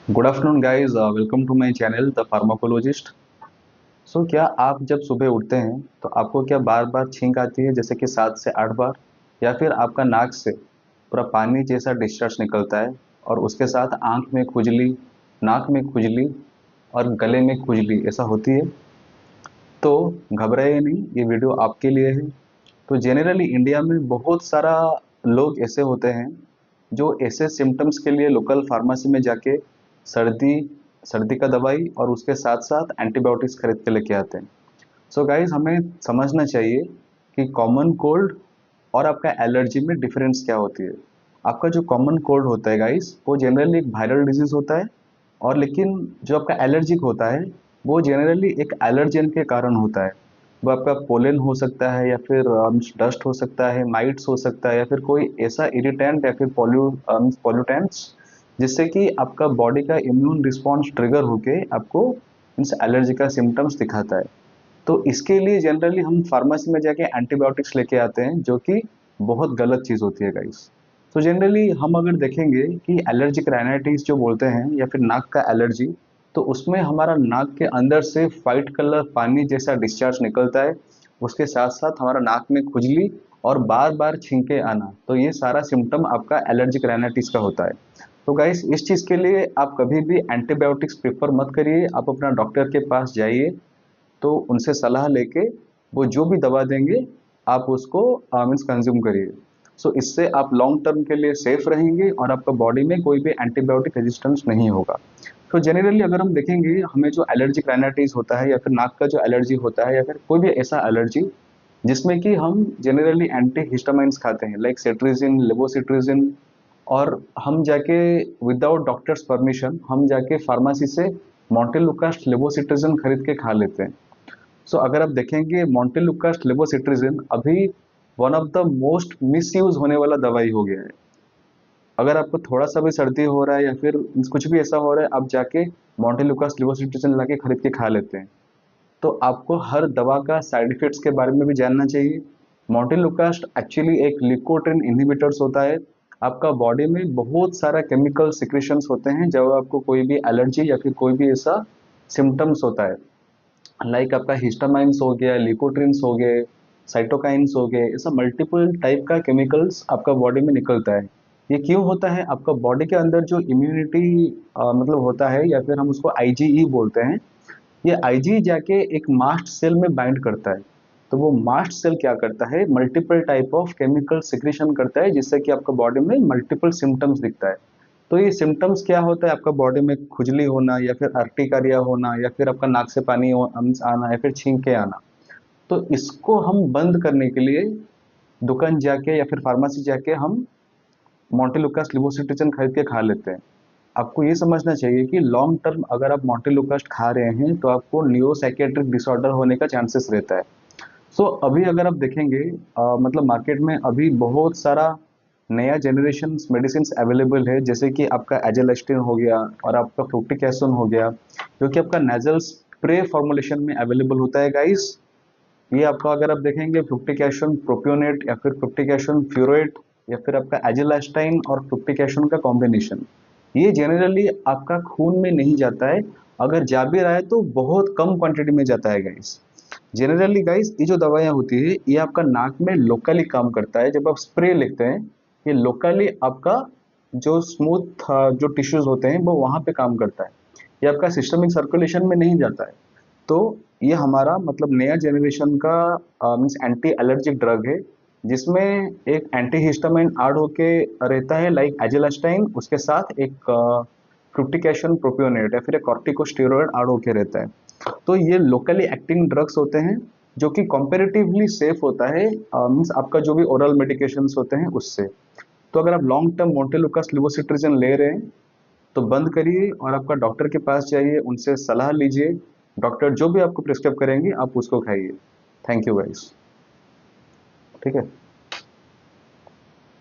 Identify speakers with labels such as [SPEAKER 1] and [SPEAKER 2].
[SPEAKER 1] Good afternoon guys, welcome to my channel the pharmacologist. So क्या आप जब सुबह उठते हैं तो आपको क्या बार बार छींक आती है, जैसे कि 7 से 8 बार, या फिर आपका नाक से पूरा पानी जैसा डिस्चार्ज निकलता है और उसके साथ आंख में खुजली, नाक में खुजली और गले में खुजली ऐसा होती है? तो घबराइए नहीं, ये वीडियो आपके लिए है। तो जेनरली इंडिया में बहुत सारा लोग ऐसे होते हैं जो ऐसे सिम्टम्स के लिए लोकल फार्मेसी में जाके सर्दी सर्दी का दवाई और उसके साथ साथ एंटीबायोटिक्स खरीद के लेके आते हैं। सो गाइज, हमें समझना चाहिए कि कॉमन कोल्ड और आपका एलर्जी में डिफरेंस क्या होती है। आपका जो कॉमन कोल्ड होता है गाइज, वो जनरली एक वायरल डिजीज होता है। और लेकिन जो आपका एलर्जिक होता है वो जनरली एक एलर्जेन के कारण होता है। वो आपका पोलन हो सकता है, या फिर डस्ट हो सकता है, माइट्स हो सकता है, या फिर कोई ऐसा इरिटेंट या फिर पॉल्यूटेंट्स जिससे कि आपका बॉडी का इम्यून रिस्पॉन्स ट्रिगर होके आपको मीन्स एलर्जी का सिम्टम्स दिखाता है। तो इसके लिए जनरली हम फार्मेसी में जाके एंटीबायोटिक्स लेके आते हैं, जो कि बहुत गलत चीज़ होती है गाइस। तो जनरली हम अगर देखेंगे कि एलर्जिक राइनाइटिस जो बोलते हैं या फिर नाक का एलर्जी, तो उसमें हमारा नाक के अंदर से वाइट कलर पानी जैसा डिस्चार्ज निकलता है। उसके साथ साथ हमारा नाक में खुजली और बार बार छींके आना, तो ये सारा सिम्टम आपका एलर्जिक राइनाइटिस का होता है। तो गाइस, इस चीज़ के लिए आप कभी भी एंटीबायोटिक्स प्रेफर मत करिए, आप अपना डॉक्टर के पास जाइए। तो उनसे सलाह लेके वो जो भी दवा देंगे आप उसको मीन्स कंज्यूम करिए। सो इससे आप लॉन्ग टर्म के लिए सेफ रहेंगे और आपका बॉडी में कोई भी एंटीबायोटिक रेजिस्टेंस नहीं होगा। तो जनरली अगर हम देखेंगे, हमें जो एलर्जिक राइनाइटिस होता है या फिर नाक का जो एलर्जी होता है या फिर कोई भी ऐसा एलर्जी जिसमें कि हम जनरली एंटी हिस्टामाइंस खाते हैं, लाइक सेट्रिजिन, लेवोसिट्रिजिन, और हम जाके विदाउट डॉक्टर्स परमिशन हम जाके फार्मेसी से मॉन्टेलुकास्ट लेवोसिट्रिजिन खरीद के खा लेते हैं। सो अगर आप देखेंगे, मॉन्टेलुकास्ट लेवोसिट्रिजिन अभी one of the most misuse होने वाला दवाई हो गया है। अगर आपको थोड़ा सा भी सर्दी हो रहा है या फिर कुछ भी ऐसा हो रहा है, आप जाके मॉन्टेलुकास्ट लेवोसिट्रिजिन ला के खरीद के खा लेते हैं। तो आपको हर दवा का साइड इफेक्ट्स के बारे में भी जानना चाहिए। मॉन्टेलुकास्ट एक्चुअली एक लिकोट्रिन इनहिबिटर्स होता है। आपका बॉडी में बहुत सारा केमिकल सिक्रेशंस होते हैं जब आपको कोई भी एलर्जी या फिर कोई भी ऐसा सिम्टम्स होता है, लाइक आपका हिस्टामाइन्स हो गया, लिकोट्रिन्स हो गए, साइटोकाइन्स हो गए, ऐसा मल्टीपल टाइप का केमिकल्स आपका बॉडी में निकलता है। ये क्यों होता है? आपका बॉडी के अंदर जो इम्यूनिटी मतलब होता है, या फिर हम उसको आईजीई बोलते हैं, ये आईजी जाके एक मास्ट सेल में बाइंड करता है। तो वो मास्ट सेल क्या करता है, multiple type of chemical secretion करता है, जिससे कि आपका बॉडी में मल्टीपल सिम्टम्स दिखता है। तो ये सिम्टम्स क्या होता है, आपका बॉडी में खुजली होना, या फिर अर्टिकारिया होना, या फिर आपका नाक से पानी आना, या फिर छींक के आना। तो इसको हम बंद करने के लिए दुकान जाके या फिर फार्मेसी जाके हम मॉन्टेलुकास्ट लिवोसिट्रिजिन खरीद के खा लेते हैं। आपको ये समझना चाहिए कि लॉन्ग टर्म अगर आप मॉन्टेलुकास्ट खा रहे हैं तो आपको न्यूरोसाइकियाट्रिक डिसऑर्डर होने का चांसेस रहता है। सो अभी अगर आप देखेंगे, मतलब मार्केट में अभी बहुत सारा नया जनरेशन मेडिसिन अवेलेबल है, जैसे कि आपका एजेलेस्टिन हो गया और आपका फ्लूटिकेसन हो गया, जो कि आपका नेजल स्प्रे फॉर्मुलेशन में अवेलेबल होता है गाइस। ये आपका अगर आप देखेंगे, फ्लूटिकेशन प्रोपियोनेट या फिर फ्लूटिकेशन फ्यूरोएट या फिर आपका एजेलास्टाइन और फ्लूटिकेशन का कॉम्बिनेशन, ये जनरली आपका खून में नहीं जाता है। अगर जा भी रहा है तो बहुत कम क्वांटिटी में जाता है गाइस। जनरली गाइस, ये जो दवाइयाँ होती है ये आपका नाक में लोकली काम करता है। जब आप स्प्रे लेते हैं, ये लोकली आपका जो स्मूथ जो टिश्यूज होते हैं वो वहाँ पे काम करता है, ये आपका सिस्टमिक सर्कुलेशन में नहीं जाता है। तो ये हमारा मतलब नया जनरेशन का मीन्स एंटी एलर्जिक ड्रग है, जिसमें एक एंटी हिस्टामाइन ऐड होके रहता है, लाइक एजेलास्टाइन, उसके साथ एक फ्लूटिकेशन प्रोपियोनेट या फिर एक कॉर्टिकोस्टेरॉइड ऐड होके रहता है। तो ये लोकली एक्टिंग ड्रग्स होते हैं, जो कि कंपैरेटिवली सेफ होता है मीन्स आपका जो भी ओरल मेडिकेशंस होते हैं उससे। तो अगर आप लॉन्ग टर्म मॉन्टेलुकास्ट लिवोसिट्रिजिन ले रहे हैं तो बंद करिए और आपका डॉक्टर के पास जाइए, उनसे सलाह लीजिए। डॉक्टर जो भी आपको प्रिस्क्राइब करेंगे आप उसको खाइए। Thank you guys. ठीक है।